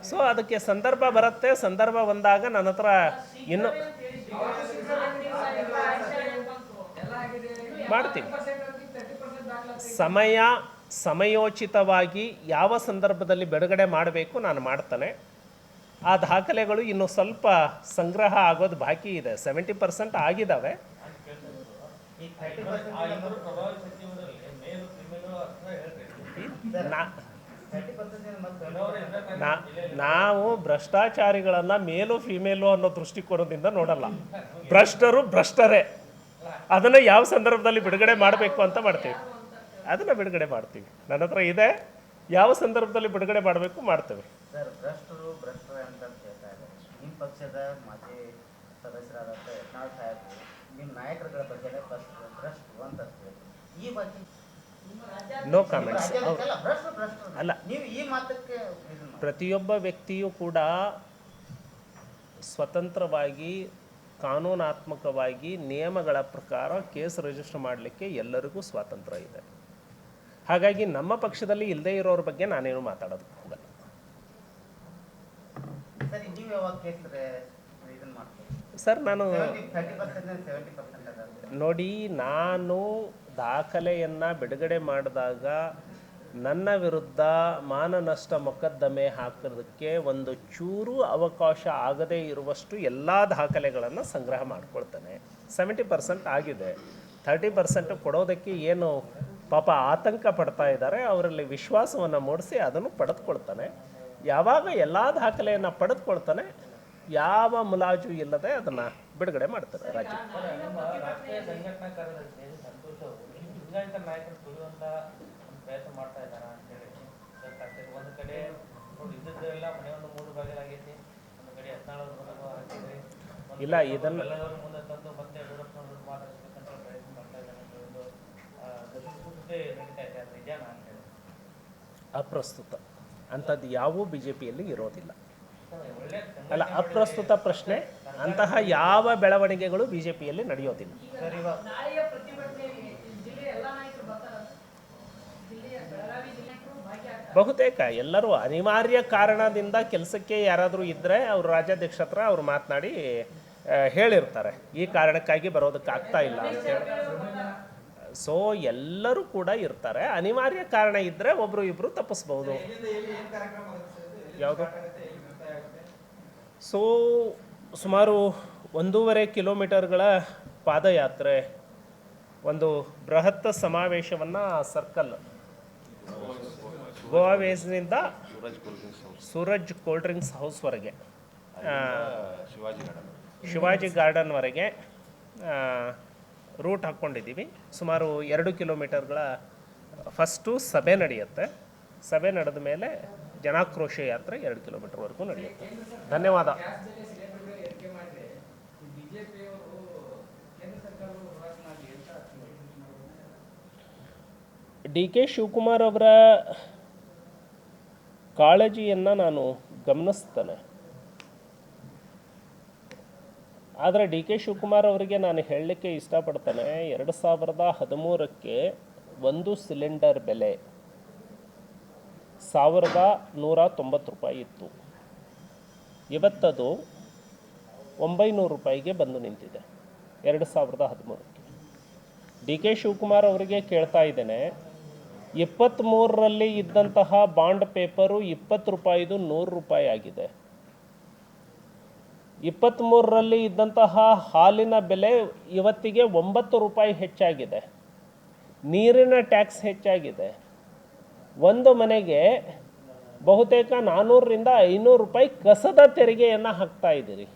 ಸೊ ಅದಕ್ಕೆ ಸಂದರ್ಭ ಬರುತ್ತೆ. ಸಂದರ್ಭ ಬಂದಾಗ ನನ್ನ ಹತ್ರ ಇನ್ನು ಮಾಡ್ತೀನಿ. ಸಮಯೋಚಿತವಾಗಿ ಯಾವ ಸಂದರ್ಭದಲ್ಲಿ ಬಿಡುಗಡೆ ಮಾಡಬೇಕು ನಾನು ಮಾಡ್ತಾನೆ. ಆ ದಾಖಲೆಗಳು ಇನ್ನು ಸ್ವಲ್ಪ ಸಂಗ್ರಹ ಆಗೋದು ಬಾಕಿ ಇದೆ. 70% ಆಗಿದ್ದಾವೆ. ನಾವು ಭ್ರಷ್ಟಾಚಾರಿಗಳನ್ನು ಮೇಲು ಫಿಮೇಲು ಅನ್ನೋ ದೃಷ್ಟಿಕೋನದಿಂದ ನೋಡಲ್ಲ. ಭ್ರಷ್ಟರು ಭ್ರಷ್ಟರೇ. ಅದನ್ನು ಯಾವ ಸಂದರ್ಭದಲ್ಲಿ ಬಿಡುಗಡೆ ಮಾಡಬೇಕು ಅಂತ ಮಾಡ್ತೀವಿ, ಅದನ್ನು ಬಿಡುಗಡೆ ಮಾಡ್ತೀವಿ. ನನ್ನ ಹತ್ರ ಇದೆ, ಯಾವ ಸಂದರ್ಭದಲ್ಲಿ ಬಿಡುಗಡೆ ಮಾಡಬೇಕು ಮಾಡ್ತೇವೆ. ಸರ್, ಭ್ರಷ್ಟರು ಭ್ರಷ್ಟರೇ ಅಂತ ಹೇಳ್ತಾ ಇದ್ದಾರೆ. ನಿಮ್ಮ ಪಕ್ಷದ ಮಾಜಿ ಸದಸ್ಯರಾದಂಥ ಯತ್ನಾಳ್ ಸಾಹೇಬರು ನಿಮ್ಮ ನಾಯಕರುಗಳ ಬಗ್ಗೆ ಭ್ರಷ್ಟರು ಅಂತ ಈ ಬಗ್ಗೆ ನೋ ಕಾಮೆಂಟ್ಸ್. ಅಲ್ಲ, ನೀವು ಈ ಮಾತಕ್ಕೆ ಪ್ರತಿಯೊಬ್ಬ ವ್ಯಕ್ತಿಯೂ ಕೂಡ ಸ್ವತಂತ್ರವಾಗಿ ಕಾನೂನಾತ್ಮಕವಾಗಿ ನಿಯಮಗಳ ಪ್ರಕಾರ ಕೇಸ್ ರಿಜಿಸ್ಟರ್ ಮಾಡಲಿಕ್ಕೆ ಎಲ್ಲರಿಗೂ ಸ್ವಾತಂತ್ರ್ಯ ಇದೆ. ಹಾಗಾಗಿ ನಮ್ಮ ಪಕ್ಷದಲ್ಲಿ ಇಲ್ಲದೆ ಇರೋರ ಬಗ್ಗೆ ನಾನೇನು ಮಾತಾಡೋದಕ್ಕೆ ಹೋಗಲ್ಲ. ಸರ್, ನಾನು ನೋಡಿ, ನಾನು ದಾಖಲೆಯನ್ನು ಬಿಡುಗಡೆ ಮಾಡಿದಾಗ ನನ್ನ ವಿರುದ್ಧ ಮಾನನಷ್ಟ ಮೊಕದ್ದಮೆ ಹಾಕೋದಕ್ಕೆ ಒಂದು ಚೂರು ಅವಕಾಶ ಆಗದೇ ಇರುವಷ್ಟು ಎಲ್ಲ ದಾಖಲೆಗಳನ್ನು ಸಂಗ್ರಹ ಮಾಡ್ಕೊಳ್ತಾನೆ. 70% ಆಗಿದೆ. 30% ಕೊಡೋದಕ್ಕೆ ಏನು ಪಾಪ ಆತಂಕ ಪಡ್ತಾ ಇದ್ದಾರೆ, ಅವರಲ್ಲಿ ವಿಶ್ವಾಸವನ್ನು ಮೂಡಿಸಿ ಅದನ್ನು ಪಡೆದುಕೊಳ್ತಾನೆ. ಯಾವಾಗ ಎಲ್ಲ ದಾಖಲೆಯನ್ನು ಪಡೆದುಕೊಳ್ತಾನೆ, ಯಾವ ಮುಲಾಜು ಇಲ್ಲದೆ ಅದನ್ನು ಬಿಡುಗಡೆ ಮಾಡ್ತಾರೆ. ರಾಜ್ಯ ಪ್ರಯತ್ನ ಮಾಡ್ತಾ ಇದ್ದಾರ ಅಂತೇಳಿ ಒಂದು ಕಡೆ ನೋಡಿ, ಇದ್ದದ್ದೆಲ್ಲ ಮನೆ ಒಂದು 3 ಭಾಗಲಾಗೈತಿ, ಒಂದು ಕಡೆ 14 ಹಾಕಿದ್ರಿ, ಇಲ್ಲ ಇದನ್ನು ಎಲ್ಲದವರು ಮುಂದೆ ತಂದು ಮತ್ತೆ ಯಡಿಯೂರಪ್ಪನವರು ಮಾತಾಡಿಸ್ಬೇಕಂತ ಪ್ರಯತ್ನ ಮಾಡ್ತಾ ಇದ್ದಾರೆ ಅಂತ ಒಂದು ಸುದ್ದಿ ನಡೀತಾ ಇದೆ. ಅದು ನಿಜಾನ ಅಂತ ಹೇಳಿ ಅಪ್ರಸ್ತುತ ಅಂಥದ್ದು ಯಾವೂ BJPಯಲ್ಲಿ ಇರೋದಿಲ್ಲ. ಅಲ್ಲ, ಅಪ್ರಸ್ತುತ ಪ್ರಶ್ನೆ. ಅಂತಹ ಯಾವ ಬೆಳವಣಿಗೆಗಳು BJPಯಲ್ಲಿ ನಡೆಯೋದಿಲ್ಲ. ಬಹುತೇಕ ಎಲ್ಲರೂ ಅನಿವಾರ್ಯ ಕಾರಣದಿಂದ ಕೆಲಸಕ್ಕೆ ಯಾರಾದರೂ ಇದ್ದರೆ ಅವರು ರಾಜ್ಯಾಧ್ಯಕ್ಷ ಹತ್ರ ಅವ್ರು ಮಾತನಾಡಿ ಹೇಳಿರ್ತಾರೆ, ಈ ಕಾರಣಕ್ಕಾಗಿ ಬರೋದಕ್ಕೆ ಆಗ್ತಾ ಇಲ್ಲ ಅಂತೇಳಿ. ಸೊ ಎಲ್ಲರೂ ಕೂಡ ಇರ್ತಾರೆ. ಅನಿವಾರ್ಯ ಕಾರಣ ಇದ್ದರೆ ಒಬ್ಬರು ಇಬ್ಬರು ತಪ್ಪಿಸ್ಬೋದು. ಯಾವುದು? ಸೊ ಸುಮಾರು 1.5 ಕಿಲೋಮೀಟರ್ಗಳ ಪಾದಯಾತ್ರೆ, ಒಂದು ಬೃಹತ್ ಸಮಾವೇಶವನ್ನು ಸರ್ಕಲ್ ಗೋವಾ ವೇಸ್ನಿಂದ ಸೂರಜ್ ಕೋಲ್ಡ್ ಡ್ರಿಂಕ್ಸ್ ಹೌಸ್ವರೆಗೆ, ಶಿವಾಜಿ ಗಾರ್ಡನ್ವರೆಗೆ ರೂಟ್ ಹಾಕ್ಕೊಂಡಿದ್ದೀವಿ. ಸುಮಾರು 2 ಕಿಲೋಮೀಟರ್ಗಳ ಫಸ್ಟು ಸಭೆ ನಡೆಯುತ್ತೆ. ಸಭೆ ನಡೆದ ಮೇಲೆ ಜನಾಕ್ರೋಶ ಯಾತ್ರೆ 2 ಕಿಲೋಮೀಟರ್ವರೆಗೂ ನಡೆಯುತ್ತೆ. ಧನ್ಯವಾದ. ಡಿ ಕೆ ಶಿವಕುಮಾರ್ ಅವರ ಕಾಳಜಿಯನ್ನು ನಾನು ಗಮನಿಸ್ತೇನೆ. ಆದರೆ ಡಿ ಕೆ ಶಿವಕುಮಾರ್ ಅವರಿಗೆ ನಾನು ಹೇಳಲಿಕ್ಕೆ ಇಷ್ಟಪಡ್ತೇನೆ, 2013ಕ್ಕೆ ಒಂದು ಸಿಲಿಂಡರ್ ಬೆಲೆ 1190 ರೂಪಾಯಿ ಇತ್ತು. ಇವತ್ತದು 900 ರೂಪಾಯಿಗೆ ಬಂದು ನಿಂತಿದೆ 2013ಕ್ಕೆ. ಡಿ ಕೆ ಶಿವಕುಮಾರ್ ಅವರಿಗೆ ಕೇಳ್ತಾ ಇದ್ದೇನೆ, 23ರಲ್ಲಿ ಇದ್ದಂತಹ ಬಾಂಡ್ ಪೇಪರು 20 ರೂಪಾಯಿದು 100 ರೂಪಾಯಿ ಆಗಿದೆ. 23ರಲ್ಲಿ ಇದ್ದಂತಹ ಹಾಲಿನ ಬೆಲೆ ಇವತ್ತಿಗೆ 9 ರೂಪಾಯಿ ಹೆಚ್ಚಾಗಿದೆ. ನೀರಿನ ಟ್ಯಾಕ್ಸ್ ಹೆಚ್ಚಾಗಿದೆ. ಒಂದು ಮನೆಗೆ ಬಹುತೇಕ 400ರಿಂದ 500 ರೂಪಾಯಿ ಕಸದ ತೆರಿಗೆಯನ್ನು ಹಾಕ್ತಾ ಇದ್ದೀರಿ.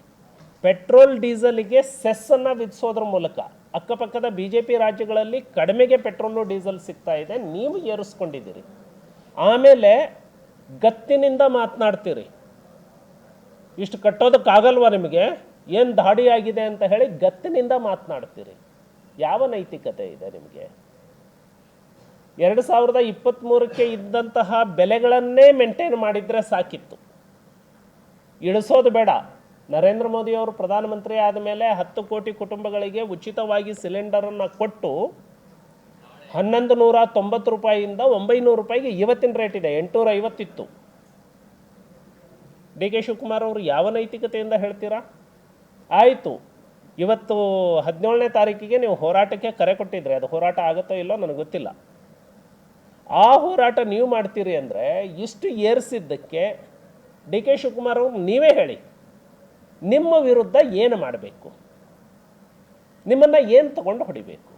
ಪೆಟ್ರೋಲ್ ಡೀಸೆಲ್ಗೆ ಸೆಸ್ಸನ್ನು ವಿಧಿಸೋದ್ರ ಮೂಲಕ ಅಕ್ಕಪಕ್ಕದ BJP ರಾಜ್ಯಗಳಲ್ಲಿ ಕಡಿಮೆಗೆ ಪೆಟ್ರೋಲು ಡೀಸೆಲ್ ಸಿಗ್ತಾ ಇದೆ, ನೀವು ಏರಿಸ್ಕೊಂಡಿದ್ದೀರಿ. ಆಮೇಲೆ ಗತ್ತಿನಿಂದ ಮಾತನಾಡ್ತೀರಿ. ಇಷ್ಟು ಕಟ್ಟೋದಕ್ಕಾಗಲ್ವ ನಿಮಗೆ, ಏನು ದಾಡಿ ಆಗಿದೆ ಅಂತ ಹೇಳಿ ಗತ್ತಿನಿಂದ ಮಾತನಾಡ್ತೀರಿ. ಯಾವ ನೈತಿಕತೆ ಇದೆ ನಿಮಗೆ? 2023ಕ್ಕೆ ಇದ್ದಂತಹ ಬೆಲೆಗಳನ್ನೇ ಮೇಂಟೈನ್ ಮಾಡಿದರೆ ಸಾಕಿತ್ತು, ಇಳಿಸೋದು ಬೇಡ. ನರೇಂದ್ರ ಮೋದಿಯವರು ಪ್ರಧಾನಮಂತ್ರಿ ಆದ ಮೇಲೆ 10 ಕೋಟಿ ಕುಟುಂಬಗಳಿಗೆ ಉಚಿತವಾಗಿ ಸಿಲಿಂಡರನ್ನು ಕೊಟ್ಟು 1190 ರೂಪಾಯಿಯಿಂದ 900 ರೂಪಾಯಿಗೆ ಇವತ್ತಿನ ರೇಟ್ ಇದೆ. 850 ಇತ್ತು. ಡಿ ಕೆ ಶಿವಕುಮಾರ್ ಅವರು ಯಾವ ನೈತಿಕತೆಯಿಂದ ಹೇಳ್ತೀರಾ? ಆಯಿತು, ಇವತ್ತು 17ನೇ ತಾರೀಕಿಗೆ ನೀವು ಹೋರಾಟಕ್ಕೆ ಕರೆ ಕೊಟ್ಟಿದ್ರೆ, ಅದು ಹೋರಾಟ ಆಗುತ್ತೋ ಇಲ್ಲೋ ನನಗೆ ಗೊತ್ತಿಲ್ಲ. ಆ ಹೋರಾಟ ನೀವು ಮಾಡ್ತೀರಿ ಅಂದರೆ ಇಷ್ಟು ಏರಿಸಿದ್ದಕ್ಕೆ ಡಿ ಕೆ ಶಿವಕುಮಾರ್ ಅವರು ನೀವೇ ಹೇಳಿ, ನಿಮ್ಮ ವಿರುದ್ಧ ಏನು ಮಾಡಬೇಕು, ನಿಮ್ಮನ್ನು ಏನು ತಗೊಂಡು ಹೊಡಿಬೇಕು,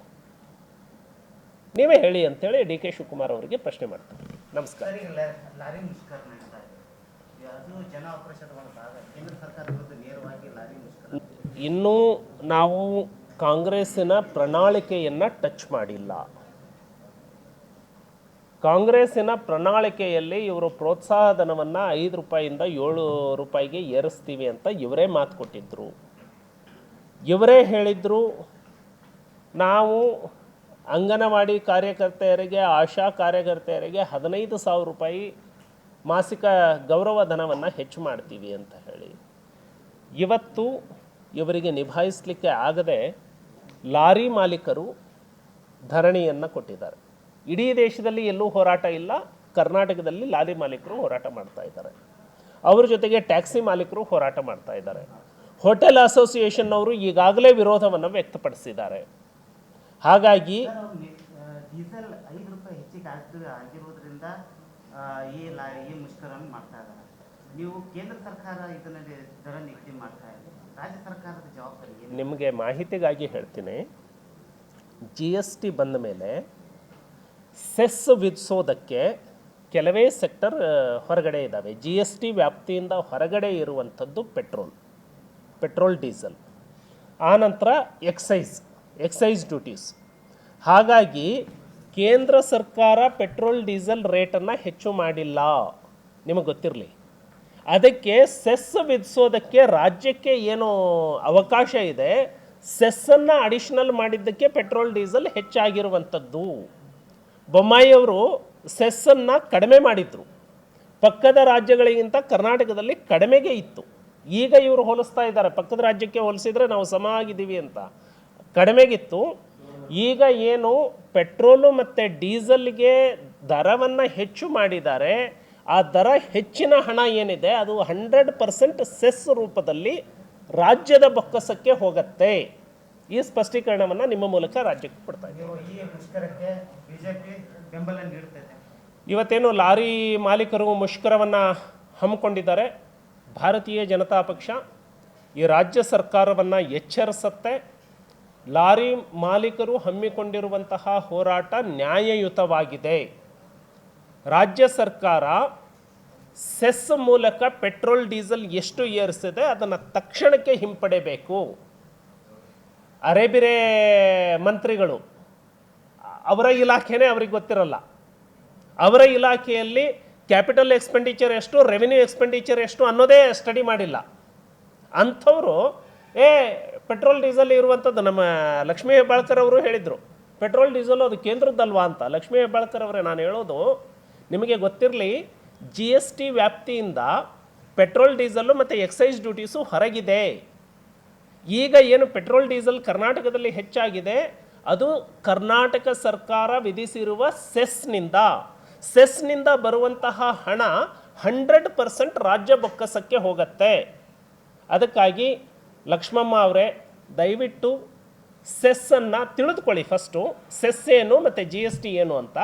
ನೀವೇ ಹೇಳಿ ಅಂತೇಳಿ ಡಿ ಕೆ ಶಿವಕುಮಾರ್ ಅವರಿಗೆ ಪ್ರಶ್ನೆ ಮಾಡ್ತಾರೆ. ನಮಸ್ಕಾರ. ಸರಿ, ಲಾರಿ ಮುಷ್ಕರ ನಡೀತಾ ಇದೆ, ಅದು ಜನ ಆಕ್ರೋಶದ ಒಂದು ಭಾಗ. ಕೇಂದ್ರ ಸರ್ಕಾರ ವಿರುದ್ಧ ನೇರವಾಗಿ ಲಾರಿ ಮುಷ್ಕರ. ಇನ್ನೂ ನಾವು ಕಾಂಗ್ರೆಸ್ಸಿನ ಪ್ರಣಾಳಿಕೆಯನ್ನು ಟಚ್ ಮಾಡಿಲ್ಲ. ಕಾಂಗ್ರೆಸ್ಸಿನ ಪ್ರಣಾಳಿಕೆಯಲ್ಲಿ ಇವರು ಪ್ರೋತ್ಸಾಹಧನವನ್ನು 5 ರೂಪಾಯಿಯಿಂದ 7 ರೂಪಾಯಿಗೆ ಏರಿಸ್ತೀವಿ ಅಂತ ಇವರೇ ಮಾತು ಕೊಟ್ಟಿದ್ದರು. ಇವರೇ ಹೇಳಿದರು, ನಾವು ಅಂಗನವಾಡಿ ಕಾರ್ಯಕರ್ತೆಯರಿಗೆ, ಆಶಾ ಕಾರ್ಯಕರ್ತೆಯರಿಗೆ 15,000 ರೂಪಾಯಿ ಮಾಸಿಕ ಗೌರವ ಧನವನ್ನು ಹೆಚ್ಚು ಮಾಡ್ತೀವಿ ಅಂತ ಹೇಳಿ. ಇವತ್ತು ಇವರಿಗೆ ನಿಭಾಯಿಸಲಿಕ್ಕೆ ಆಗದೆ ಲಾರಿ ಮಾಲೀಕರು ಧರಣಿಯನ್ನು ಕೊಟ್ಟಿದ್ದಾರೆ. ಇಡೀ ದೇಶದಲ್ಲಿ ಎಲ್ಲೂ ಹೋರಾಟ ಇಲ್ಲ, ಕರ್ನಾಟಕದಲ್ಲಿ ಲಾರಿ ಮಾಲೀಕರು ಹೋರಾಟ ಮಾಡ್ತಾ ಇದ್ದಾರೆ. ಅವ್ರ ಜೊತೆಗೆ ಟ್ಯಾಕ್ಸಿ ಮಾಲೀಕರು ಹೋರಾಟ ಮಾಡ್ತಾ ಇದ್ದಾರೆ. ಹೋಟೆಲ್ ಅಸೋಸಿಯೇಷನ್ ಅವರು ಈಗಾಗಲೇ ವಿರೋಧವನ್ನು ವ್ಯಕ್ತಪಡಿಸಿದ್ದಾರೆ. ಹಾಗಾಗಿ ಡೀಸೆಲ್ 5 ರೂಪಾಯಿ ಹೆಚ್ಚಿಗೆ ಆಗಿರೋದ್ರಿಂದ ಈ ಮುಷ್ಕರವನ್ನು ಮಾಡ್ತಾ ಇದ್ದಾರೆ. ನೀವು ಕೇಂದ್ರ ಸರ್ಕಾರ ಇದರಲ್ಲಿ ದರ ನಿಗದಿ ಮಾಡ್ತಾ ಇದೆ, ರಾಜ್ಯ ಸರ್ಕಾರದ ಜವಾಬ್ದಾರಿ ಏನು? ನಿಮಗೆ ಮಾಹಿತಿಗಾಗಿ ಹೇಳ್ತೀನಿ, GST ಬಂದ ಮೇಲೆ ಸೆಸ್ ವಿಧಿಸೋದಕ್ಕೆ ಕೆಲವೇ ಸೆಕ್ಟರ್ ಹೊರಗಡೆ ಇದ್ದಾವೆ. GST ವ್ಯಾಪ್ತಿಯಿಂದ ಹೊರಗಡೆ ಇರುವಂಥದ್ದು ಪೆಟ್ರೋಲ್ ಡೀಸೆಲ್, ಆನಂತರ ಎಕ್ಸೈಸ್ ಡ್ಯೂಟೀಸ್. ಹಾಗಾಗಿ ಕೇಂದ್ರ ಸರ್ಕಾರ ಪೆಟ್ರೋಲ್ ಡೀಸೆಲ್ ರೇಟನ್ನು ಹೆಚ್ಚು ಮಾಡಿಲ್ಲ, ನಿಮಗೆ ಗೊತ್ತಿರಲಿ. ಅದಕ್ಕೆ ಸೆಸ್ ವಿಧಿಸೋದಕ್ಕೆ ರಾಜ್ಯಕ್ಕೆ ಏನು ಅವಕಾಶ ಇದೆ, ಸೆಸ್ಸನ್ನು ಅಡಿಷನಲ್ ಮಾಡಿದ್ದಕ್ಕೆ ಪೆಟ್ರೋಲ್ ಡೀಸೆಲ್ ಹೆಚ್ಚಾಗಿರುವಂಥದ್ದು. ಬೊಮ್ಮಾಯಿಯವರು ಸೆಸ್ಸನ್ನು ಕಡಿಮೆ ಮಾಡಿದರು, ಪಕ್ಕದ ರಾಜ್ಯಗಳಿಗಿಂತ ಕರ್ನಾಟಕದಲ್ಲಿ ಕಡಿಮೆಗೆ ಇತ್ತು. ಈಗ ಇವರು ಹೋಲಿಸ್ತಾ ಇದ್ದಾರೆ, ಪಕ್ಕದ ರಾಜ್ಯಕ್ಕೆ ಹೋಲಿಸಿದರೆ ನಾವು ಸಮ ಆಗಿದ್ದೀವಿ ಅಂತ. ಕಡಿಮೆಗಿತ್ತು. ಈಗ ಏನು ಪೆಟ್ರೋಲು ಮತ್ತು ಡೀಸೆಲ್ಗೆ ದರವನ್ನು ಹೆಚ್ಚು ಮಾಡಿದ್ದಾರೆ, ಆ ದರ ಹೆಚ್ಚಿನ ಹಣ ಏನಿದೆ ಅದು 100% ಸೆಸ್ ರೂಪದಲ್ಲಿ ರಾಜ್ಯದ ಬೊಕ್ಕಸಕ್ಕೆ ಹೋಗುತ್ತೆ. ಈ ಸ್ಪಷ್ಟೀಕರಣವನ್ನು ನಿಮ್ಮ ಮೂಲಕ ರಾಜ್ಯಕ್ಕೆ ಕೊಡ್ತಾ ಇದ್ದೀವಿ. ಈ ಮುಷ್ಕರಕ್ಕೆ ಬಿಜೆಪಿ ಬೆಂಬಲ ನೀಡುತ್ತದೆ. ಇವತ್ತೇನು ಲಾರಿ ಮಾಲೀಕರು ಮುಷ್ಕರವನ್ನು ಹಮ್ಮಿಕೊಂಡಿದ್ದಾರೆ, ಭಾರತೀಯ ಜನತಾ ಪಕ್ಷ ಈ ರಾಜ್ಯ ಸರ್ಕಾರವನ್ನು ಎಚ್ಚರಿಸುತ್ತೆ. ಲಾರಿ ಮಾಲೀಕರು ಹಮ್ಮಿಕೊಂಡಿರುವಂತಹ ಹೋರಾಟ ನ್ಯಾಯಯುತವಾಗಿದೆ. ರಾಜ್ಯ ಸರ್ಕಾರ ಸೆಸ್ ಮೂಲಕ ಪೆಟ್ರೋಲ್ ಡೀಸೆಲ್ ಎಷ್ಟು ಏರಿಸಿದೆ ಅದನ್ನು ತಕ್ಷಣಕ್ಕೆ ಹಿಂಪಡೆಯಬೇಕು. ಅರೆಬಿರೆ ಮಂತ್ರಿಗಳು, ಅವರ ಇಲಾಖೆನೇ ಅವ್ರಿಗೆ ಗೊತ್ತಿರಲ್ಲ. ಅವರ ಇಲಾಖೆಯಲ್ಲಿ ಕ್ಯಾಪಿಟಲ್ ಎಕ್ಸ್ಪೆಂಡಿಚರ್ ಎಷ್ಟು, ರೆವಿನ್ಯೂ ಎಕ್ಸ್ಪೆಂಡಿಚರ್ ಎಷ್ಟು ಅನ್ನೋದೇ ಸ್ಟಡಿ ಮಾಡಿಲ್ಲ. ಅಂಥವರು ಪೆಟ್ರೋಲ್ ಡೀಸೆಲ್ ಇರುವಂಥದ್ದು, ನಮ್ಮ ಲಕ್ಷ್ಮೀ ಹೆಬ್ಬಾಳ್ಕರ್ ಅವರು ಹೇಳಿದರು, ಪೆಟ್ರೋಲ್ ಡೀಸೆಲ್ ಅದು ಕೇಂದ್ರದ್ದಲ್ವಾ ಅಂತ. ಲಕ್ಷ್ಮೀ ಹೆಬ್ಬಾಳ್ಕರ್ ಅವರೇ, ನಾನು ಹೇಳೋದು ನಿಮಗೆ ಗೊತ್ತಿರಲಿ, GST ವ್ಯಾಪ್ತಿಯಿಂದ ಪೆಟ್ರೋಲ್ ಡೀಸೆಲ್ಲು ಮತ್ತು ಎಕ್ಸೈಸ್ ಡ್ಯೂಟೀಸು ಹೊರಗಿದೆ. ಈಗ ಏನು ಪೆಟ್ರೋಲ್ ಡೀಸೆಲ್ ಕರ್ನಾಟಕದಲ್ಲಿ ಹೆಚ್ಚಾಗಿದೆ, ಅದು ಕರ್ನಾಟಕ ಸರ್ಕಾರ ವಿಧಿಸಿರುವ ಸೆಸ್ನಿಂದ ಬರುವಂತಹ ಹಣ 100% ರಾಜ್ಯ ಬೊಕ್ಕಸಕ್ಕೆ ಹೋಗುತ್ತೆ. ಅದಕ್ಕಾಗಿ ಲಕ್ಷ್ಮಮ್ಮ ಅವರೇ, ದಯವಿಟ್ಟು ಸೆಸ್ಸನ್ನು ತಿಳಿದುಕೊಳ್ಳಿ. ಫಸ್ಟು ಸೆಸ್ ಏನು ಮತ್ತು GST ಏನು ಅಂತ.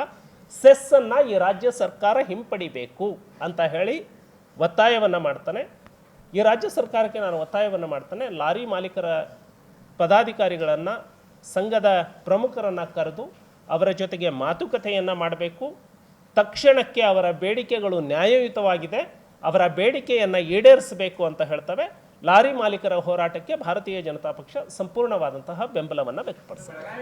ಸೆಸ್ಸನ್ನು ಈ ರಾಜ್ಯ ಸರ್ಕಾರ ಹಿಂಪಡಿಬೇಕು ಅಂತ ಹೇಳಿ ಒತ್ತಾಯವನ್ನು ಮಾಡ್ತಾನೆ. ಈ ರಾಜ್ಯ ಸರ್ಕಾರಕ್ಕೆ ನಾನು ಒತ್ತಾಯವನ್ನು ಮಾಡ್ತಾನೆ, ಲಾರಿ ಮಾಲೀಕರ ಪದಾಧಿಕಾರಿಗಳನ್ನು, ಸಂಘದ ಪ್ರಮುಖರನ್ನು ಕರೆದು ಅವರ ಜೊತೆಗೆ ಮಾತುಕತೆಯನ್ನು ಮಾಡಬೇಕು. ತಕ್ಷಣಕ್ಕೆ ಅವರ ಬೇಡಿಕೆಗಳು ನ್ಯಾಯಯುತವಾಗಿದೆ, ಅವರ ಬೇಡಿಕೆಯನ್ನು ಈಡೇರಿಸಬೇಕು ಅಂತ ಹೇಳ್ತವೆ. ಲಾರಿ ಮಾಲೀಕರ ಹೋರಾಟಕ್ಕೆ ಭಾರತೀಯ ಜನತಾ ಪಕ್ಷ ಸಂಪೂರ್ಣವಾದಂತಹ ಬೆಂಬಲವನ್ನು ವ್ಯಕ್ತಪಡಿಸುತ್ತೆ.